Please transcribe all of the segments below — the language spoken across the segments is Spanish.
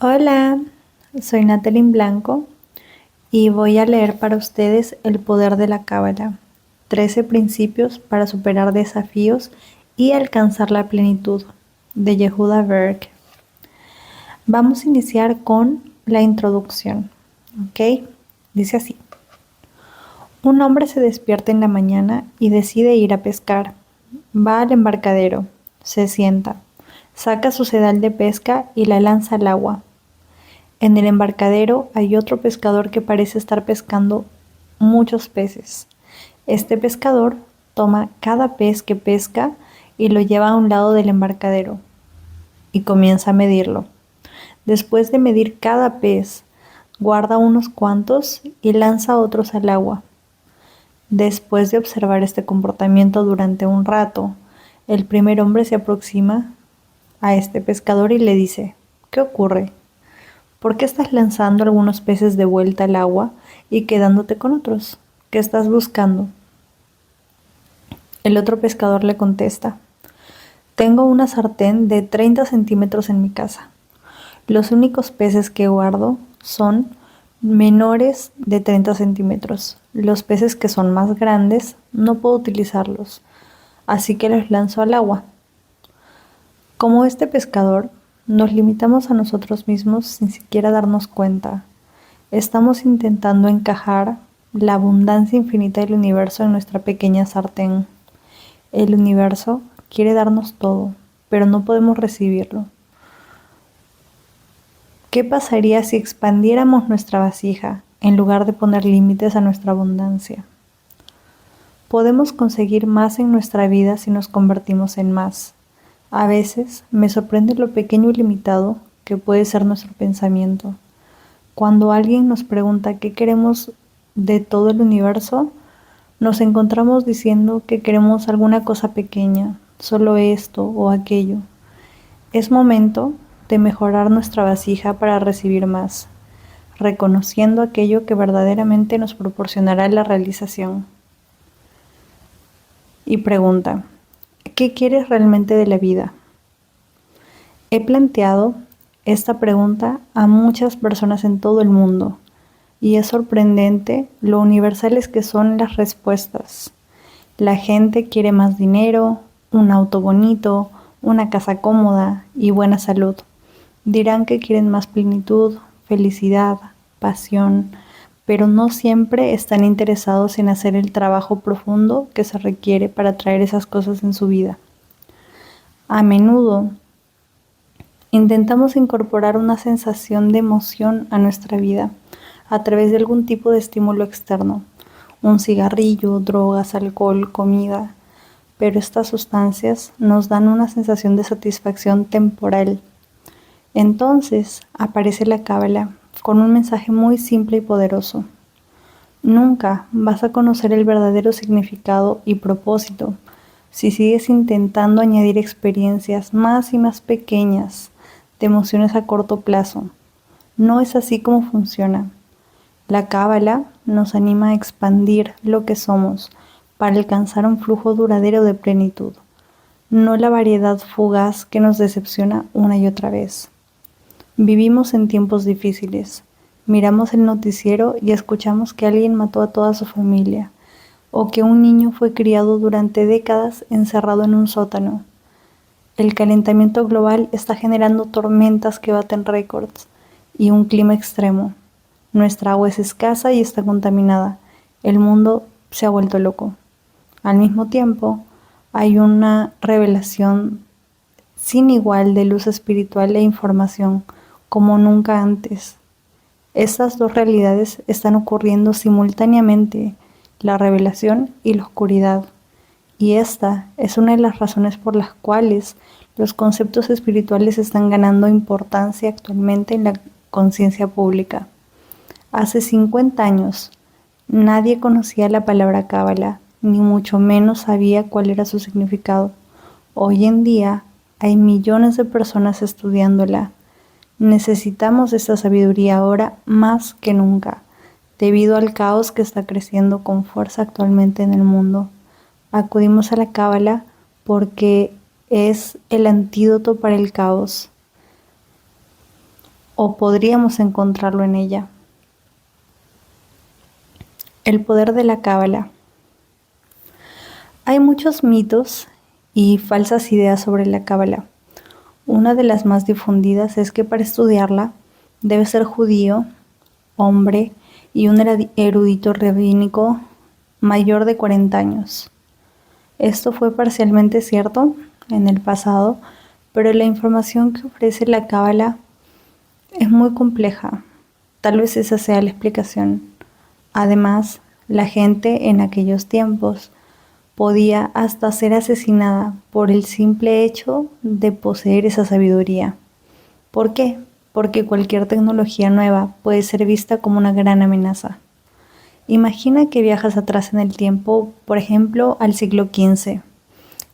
Hola, soy Natalie Blanco y voy a leer para ustedes El poder de la Cábala, 13 principios para superar desafíos y alcanzar la plenitud, de Yehuda Berg. Vamos a iniciar con la introducción, ¿ok? Dice así. Un hombre se despierta en la mañana y decide ir a pescar. Va al embarcadero, se sienta, saca su sedal de pesca y la lanza al agua. En el embarcadero hay otro pescador que parece estar pescando muchos peces. Este pescador toma cada pez que pesca y lo lleva a un lado del embarcadero y comienza a medirlo. Después de medir cada pez, guarda unos cuantos y lanza otros al agua. Después de observar este comportamiento durante un rato, el primer hombre se aproxima a este pescador y le dice: ¿Qué ocurre? ¿Por qué estás lanzando algunos peces de vuelta al agua y quedándote con otros? ¿Qué estás buscando? El otro pescador le contesta: Tengo una sartén de 30 centímetros en mi casa. Los únicos peces que guardo son menores de 30 centímetros. Los peces que son más grandes no puedo utilizarlos, así que los lanzo al agua. Como este pescador, nos limitamos a nosotros mismos sin siquiera darnos cuenta. Estamos intentando encajar la abundancia infinita del universo en nuestra pequeña sartén. El universo quiere darnos todo, pero no podemos recibirlo. ¿Qué pasaría si expandiéramos nuestra vasija en lugar de poner límites a nuestra abundancia? Podemos conseguir más en nuestra vida si nos convertimos en más. A veces me sorprende lo pequeño y limitado que puede ser nuestro pensamiento. Cuando alguien nos pregunta qué queremos de todo el universo, nos encontramos diciendo que queremos alguna cosa pequeña, solo esto o aquello. Es momento de mejorar nuestra vasija para recibir más, reconociendo aquello que verdaderamente nos proporcionará la realización. Y pregunta: ¿qué quieres realmente de la vida? He planteado esta pregunta a muchas personas en todo el mundo y es sorprendente lo universales que son las respuestas. La gente quiere más dinero, un auto bonito, una casa cómoda y buena salud. Dirán que quieren más plenitud, felicidad, pasión, pero no siempre están interesados en hacer el trabajo profundo que se requiere para traer esas cosas en su vida. A menudo intentamos incorporar una sensación de emoción a nuestra vida a través de algún tipo de estímulo externo, un cigarrillo, drogas, alcohol, comida, pero estas sustancias nos dan una sensación de satisfacción temporal. Entonces aparece la Cábala con un mensaje muy simple y poderoso. Nunca vas a conocer el verdadero significado y propósito si sigues intentando añadir experiencias más y más pequeñas de emociones a corto plazo. No es así como funciona. La Cábala nos anima a expandir lo que somos para alcanzar un flujo duradero de plenitud, no la variedad fugaz que nos decepciona una y otra vez. Vivimos en tiempos difíciles. Miramos el noticiero y escuchamos que alguien mató a toda su familia, o que un niño fue criado durante décadas encerrado en un sótano. El calentamiento global está generando tormentas que baten récords y un clima extremo. Nuestra agua es escasa y está contaminada. El mundo se ha vuelto loco. Al mismo tiempo, hay una revelación sin igual de luz espiritual e información como nunca antes. Estas dos realidades están ocurriendo simultáneamente, la revelación y la oscuridad. Y esta es una de las razones por las cuales los conceptos espirituales están ganando importancia actualmente en la conciencia pública. Hace 50 años, nadie conocía la palabra Cábala, ni mucho menos sabía cuál era su significado. Hoy en día, hay millones de personas estudiándola. Necesitamos esta sabiduría ahora más que nunca, debido al caos que está creciendo con fuerza actualmente en el mundo. Acudimos a la Cábala porque es el antídoto para el caos. o podríamos encontrarlo en ella. El poder de la Cábala. Hay muchos mitos y falsas ideas sobre la Cábala. Una de las más difundidas es que para estudiarla debes ser judío, hombre y un erudito rabínico mayor de 40 años. Esto fue parcialmente cierto en el pasado, pero la información que ofrece la Cábala es muy compleja. Tal vez esa sea la explicación. Además, la gente en aquellos tiempos podía hasta ser asesinada por el simple hecho de poseer esa sabiduría. ¿Por qué? Porque cualquier tecnología nueva puede ser vista como una gran amenaza. Imagina que viajas atrás en el tiempo, por ejemplo, al siglo XV,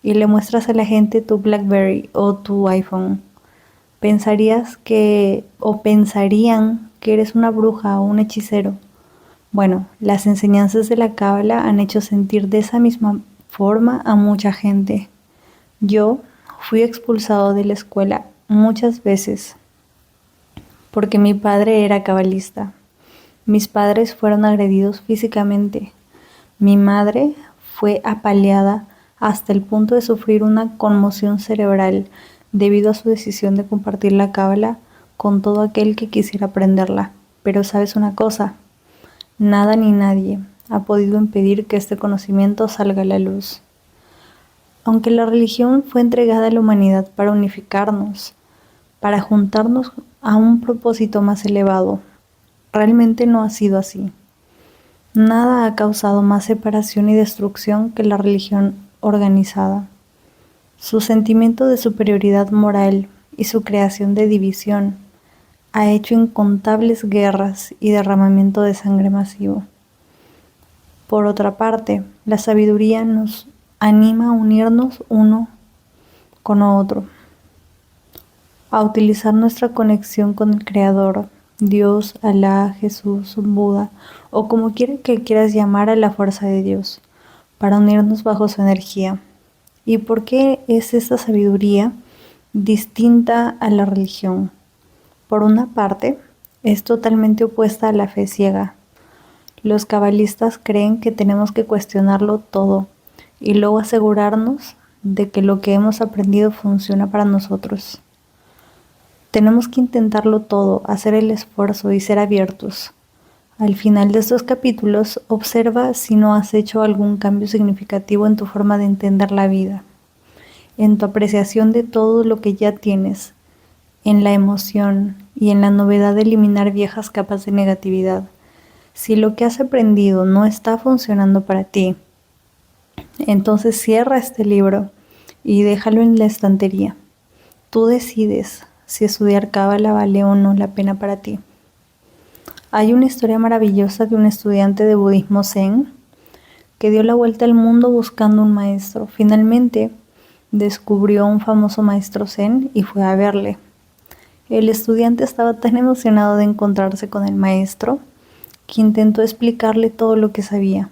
y le muestras a la gente tu BlackBerry o tu iPhone. Pensarían que eres una bruja o un hechicero. Bueno, las enseñanzas de la Cábala han hecho sentir de esa misma forma a mucha gente. Yo fui expulsado de la escuela muchas veces porque mi padre era cabalista. Mis padres fueron agredidos físicamente. Mi madre fue apaleada hasta el punto de sufrir una conmoción cerebral debido a su decisión de compartir la Cábala con todo aquel que quisiera aprenderla. Pero ¿sabes una cosa? Nada ni nadie ha podido impedir que este conocimiento salga a la luz. Aunque la religión fue entregada a la humanidad para unificarnos, para juntarnos a un propósito más elevado, realmente no ha sido así. Nada ha causado más separación y destrucción que la religión organizada. Su sentimiento de superioridad moral y su creación de división ha hecho incontables guerras y derramamiento de sangre masivo. Por otra parte, la sabiduría nos anima a unirnos uno con otro, a utilizar nuestra conexión con el Creador, Dios, Alá, Jesús, Buda, o como quiera que quieras llamar a la fuerza de Dios, para unirnos bajo su energía. ¿Y por qué es esta sabiduría distinta a la religión? Por una parte, es totalmente opuesta a la fe ciega. Los cabalistas creen que tenemos que cuestionarlo todo y luego asegurarnos de que lo que hemos aprendido funciona para nosotros. Tenemos que intentarlo todo, hacer el esfuerzo y ser abiertos. Al final de estos capítulos, observa si no has hecho algún cambio significativo en tu forma de entender la vida, en tu apreciación de todo lo que ya tienes, en la emoción y en la novedad de eliminar viejas capas de negatividad. Si lo que has aprendido no está funcionando para ti, entonces cierra este libro y déjalo en la estantería. Tú decides si estudiar Cábala vale o no la pena para ti. Hay una historia maravillosa de un estudiante de budismo zen que dio la vuelta al mundo buscando un maestro. Finalmente descubrió a un famoso maestro zen y fue a verle. El estudiante estaba tan emocionado de encontrarse con el maestro que intentó explicarle todo lo que sabía.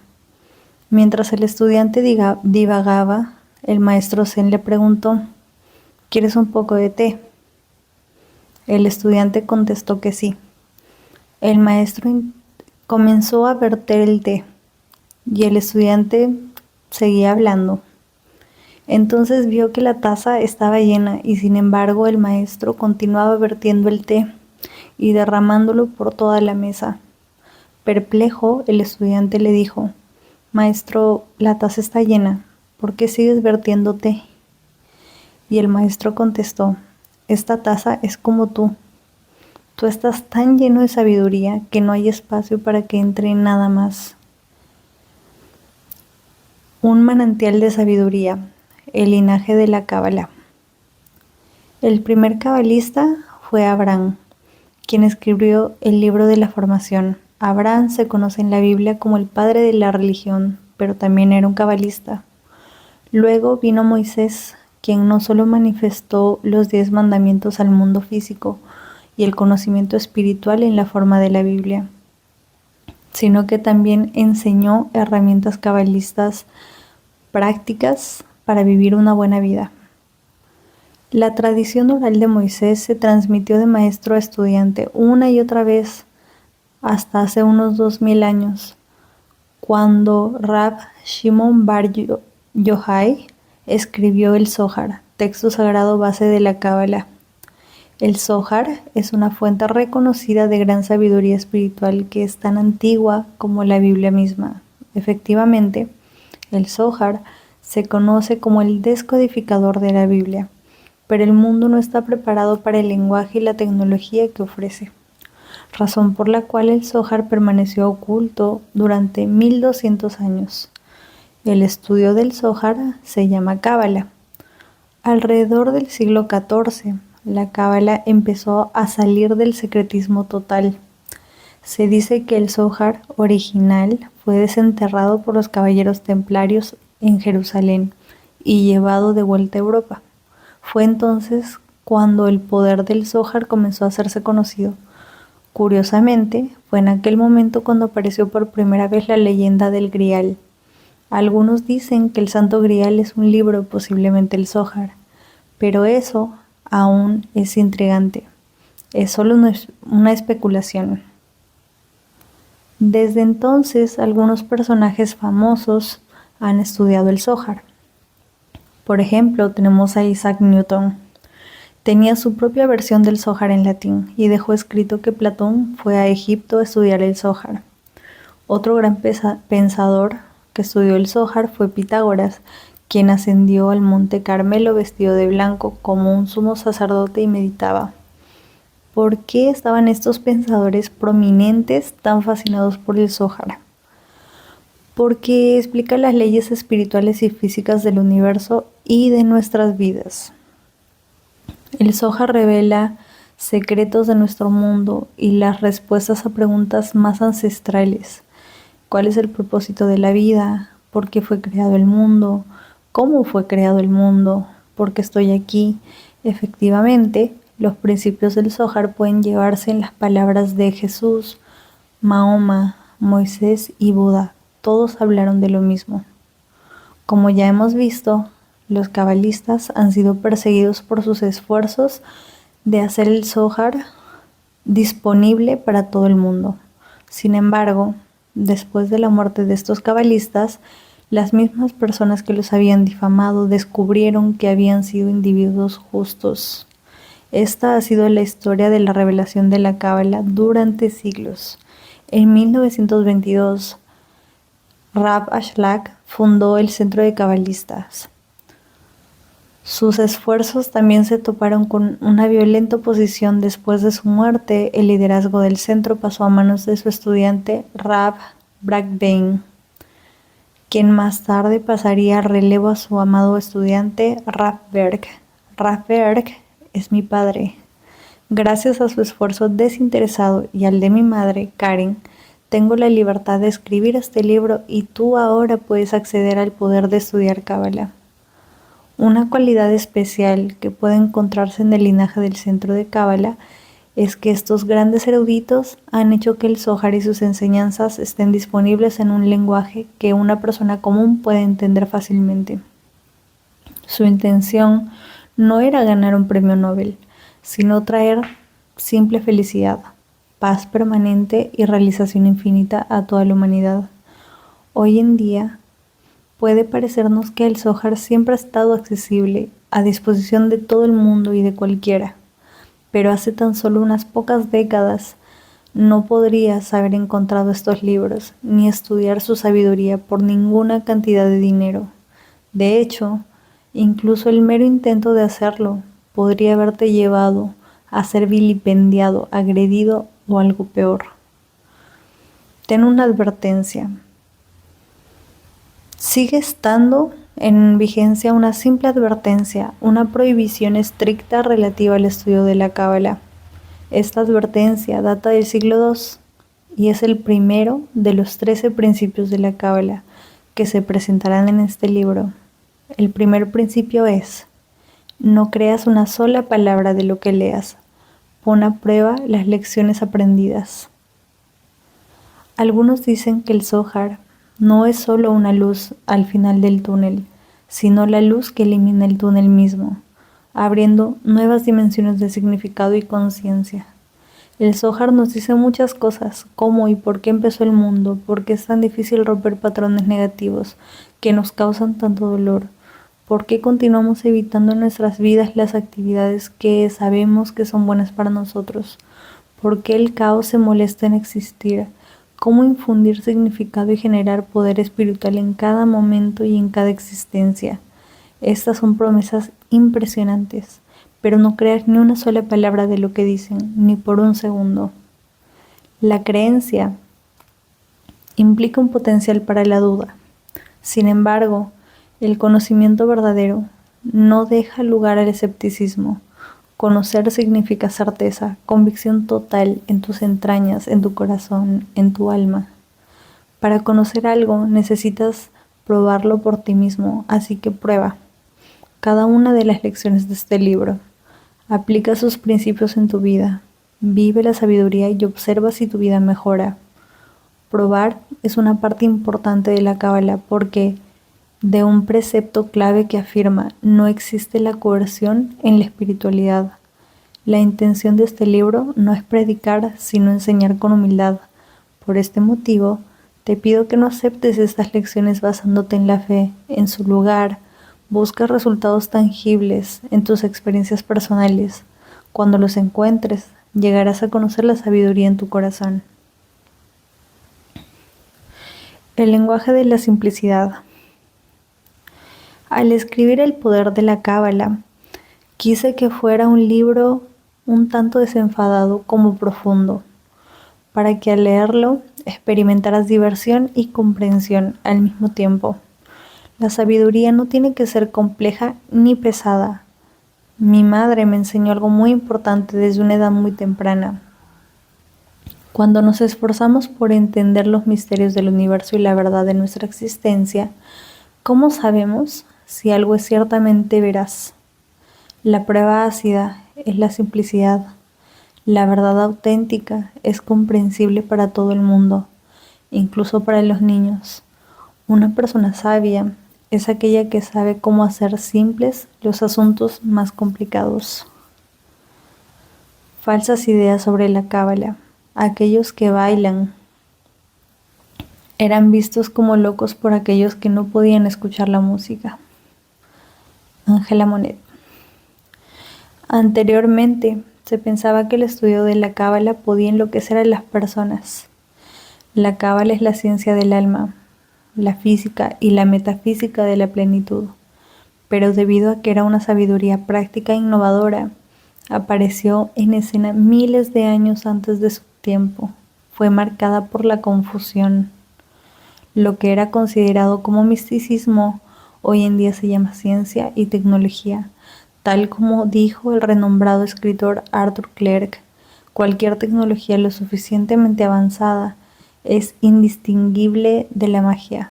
Mientras el estudiante divagaba, el maestro zen le preguntó: ¿quieres un poco de té? El estudiante contestó que sí. El maestro comenzó a verter el té y el estudiante seguía hablando. Entonces vio que la taza estaba llena y sin embargo el maestro continuaba vertiendo el té y derramándolo por toda la mesa. Perplejo, el estudiante le dijo: maestro, la taza está llena, ¿por qué sigues vertiendo té? Y el maestro contestó: esta taza es como tú. Tú estás tan lleno de sabiduría que no hay espacio para que entre nada más. Un manantial de sabiduría. El linaje de la Cábala. El primer cabalista fue Abraham, quien escribió el libro de la formación. Abraham se conoce en la Biblia como el padre de la religión, pero también era un cabalista. Luego vino Moisés, quien no solo manifestó los 10 mandamientos al mundo físico y el conocimiento espiritual en la forma de la Biblia, sino que también enseñó herramientas cabalistas prácticas para vivir una buena vida. La tradición oral de Moisés se transmitió de maestro a estudiante una y otra vez hasta hace unos 2000 años, cuando Rab Shimon Bar Yochai escribió el Zohar, texto sagrado base de la Cábala. El Zohar es una fuente reconocida de gran sabiduría espiritual que es tan antigua como la Biblia misma. Efectivamente, el Zohar se conoce como el descodificador de la Biblia, pero el mundo no está preparado para el lenguaje y la tecnología que ofrece, razón por la cual el Zohar permaneció oculto durante 1200 años. El estudio del Zohar se llama Cábala. Alrededor del siglo XIV, la Cábala empezó a salir del secretismo total. Se dice que el Zohar original fue desenterrado por los caballeros templarios en Jerusalén y llevado de vuelta a Europa. Fue entonces cuando el poder del Zohar comenzó a hacerse conocido. Curiosamente, fue en aquel momento cuando apareció por primera vez la leyenda del Grial. Algunos dicen que el Santo Grial es un libro, posiblemente el Zohar, pero eso aún es intrigante. Es solo una especulación. Desde entonces, algunos personajes famosos han estudiado el Zohar. Por ejemplo, tenemos a Isaac Newton. Tenía su propia versión del Zohar en latín y dejó escrito que Platón fue a Egipto a estudiar el Zohar. Otro gran pensador que estudió el Zohar fue Pitágoras, quien ascendió al monte Carmelo vestido de blanco como un sumo sacerdote y meditaba. ¿Por qué estaban estos pensadores prominentes tan fascinados por el Zohar? Porque explica las leyes espirituales y físicas del universo y de nuestras vidas. El Zohar revela secretos de nuestro mundo y las respuestas a preguntas más ancestrales. ¿Cuál es el propósito de la vida? ¿Por qué fue creado el mundo? ¿Cómo fue creado el mundo? ¿Por qué estoy aquí? Efectivamente, los principios del Zohar pueden llevarse en las palabras de Jesús, Mahoma, Moisés y Buda. Todos hablaron de lo mismo. Como ya hemos visto, los cabalistas han sido perseguidos por sus esfuerzos de hacer el Zohar disponible para todo el mundo. Sin embargo, después de la muerte de estos cabalistas, las mismas personas que los habían difamado descubrieron que habían sido individuos justos. Esta ha sido la historia de la revelación de la Cábala durante siglos. En 1922, Rab Ashlag fundó el Centro de Cabalistas. Sus esfuerzos también se toparon con una violenta oposición. Después de su muerte, el liderazgo del centro pasó a manos de su estudiante Rab Brakbein, quien más tarde pasaría relevo a su amado estudiante Rab Berg. Rab Berg es mi padre. Gracias a su esfuerzo desinteresado y al de mi madre, Karen, tengo la libertad de escribir este libro y tú ahora puedes acceder al poder de estudiar Cábala. Una cualidad especial que puede encontrarse en el linaje del centro de Cábala es que estos grandes eruditos han hecho que el Zohar y sus enseñanzas estén disponibles en un lenguaje que una persona común puede entender fácilmente. Su intención no era ganar un premio Nobel, sino traer simple felicidad, paz permanente y realización infinita a toda la humanidad. Hoy en día, puede parecernos que el Zohar siempre ha estado accesible, a disposición de todo el mundo y de cualquiera. Pero hace tan solo unas pocas décadas no podrías haber encontrado estos libros ni estudiar su sabiduría por ninguna cantidad de dinero. De hecho, incluso el mero intento de hacerlo podría haberte llevado a ser vilipendiado, agredido o algo peor. Ten una advertencia. Sigue estando en vigencia una simple advertencia, una prohibición estricta relativa al estudio de la Cábala. Esta advertencia data del siglo II y es el primero de los 13 principios de la Cábala que se presentarán en este libro. El primer principio es: no creas una sola palabra de lo que leas. Pon a prueba las lecciones aprendidas. Algunos dicen que el Zohar no es solo una luz al final del túnel, sino la luz que elimina el túnel mismo. abriendo nuevas dimensiones de significado y conciencia. El Zohar nos dice muchas cosas, cómo y por qué empezó el mundo, por qué es tan difícil romper patrones negativos que nos causan tanto dolor, por qué continuamos evitando en nuestras vidas las actividades que sabemos que son buenas para nosotros, por qué el caos se molesta en existir, cómo infundir significado y generar poder espiritual en cada momento y en cada existencia. Estas son promesas impresionantes, pero no creas ni una sola palabra de lo que dicen, ni por un segundo. La creencia implica un potencial para la duda. Sin embargo, el conocimiento verdadero no deja lugar al escepticismo. Conocer significa certeza, convicción total en tus entrañas, en tu corazón, en tu alma. Para conocer algo necesitas probarlo por ti mismo, así que prueba cada una de las lecciones de este libro. Aplica sus principios en tu vida, vive la sabiduría y observa si tu vida mejora. Probar es una parte importante de la Cábala porque de un precepto clave que afirma no existe la coerción en la espiritualidad. La intención de este libro no es predicar, sino enseñar con humildad. Por este motivo, te pido que no aceptes estas lecciones basándote en la fe. En su lugar, busca resultados tangibles en tus experiencias personales. Cuando los encuentres, llegarás a conocer la sabiduría en tu corazón. El lenguaje de la simplicidad. Al escribir El poder de la Cábala, quise que fuera un libro un tanto desenfadado como profundo, para que al leerlo experimentaras diversión y comprensión al mismo tiempo. La sabiduría no tiene que ser compleja ni pesada. Mi madre me enseñó algo muy importante desde una edad muy temprana. Cuando nos esforzamos por entender los misterios del universo y la verdad de nuestra existencia, ¿cómo sabemos si algo es ciertamente veraz? La prueba ácida es la simplicidad. La verdad auténtica es comprensible para todo el mundo, incluso para los niños. Una persona sabia es aquella que sabe cómo hacer simples los asuntos más complicados. Falsas ideas sobre la Cábala. Aquellos que bailan eran vistos como locos por aquellos que no podían escuchar la música. Ángela Monet. Anteriormente, se pensaba que el estudio de la Cábala podía enloquecer a las personas. La Cábala es la ciencia del alma, la física y la metafísica de la plenitud, pero debido a que era una sabiduría práctica e innovadora, apareció en escena miles de años antes de su tiempo. Fue marcada por la confusión. Lo que era considerado como misticismo, hoy en día se llama ciencia y tecnología. Tal como dijo el renombrado escritor Arthur Clarke, cualquier tecnología lo suficientemente avanzada es indistinguible de la magia.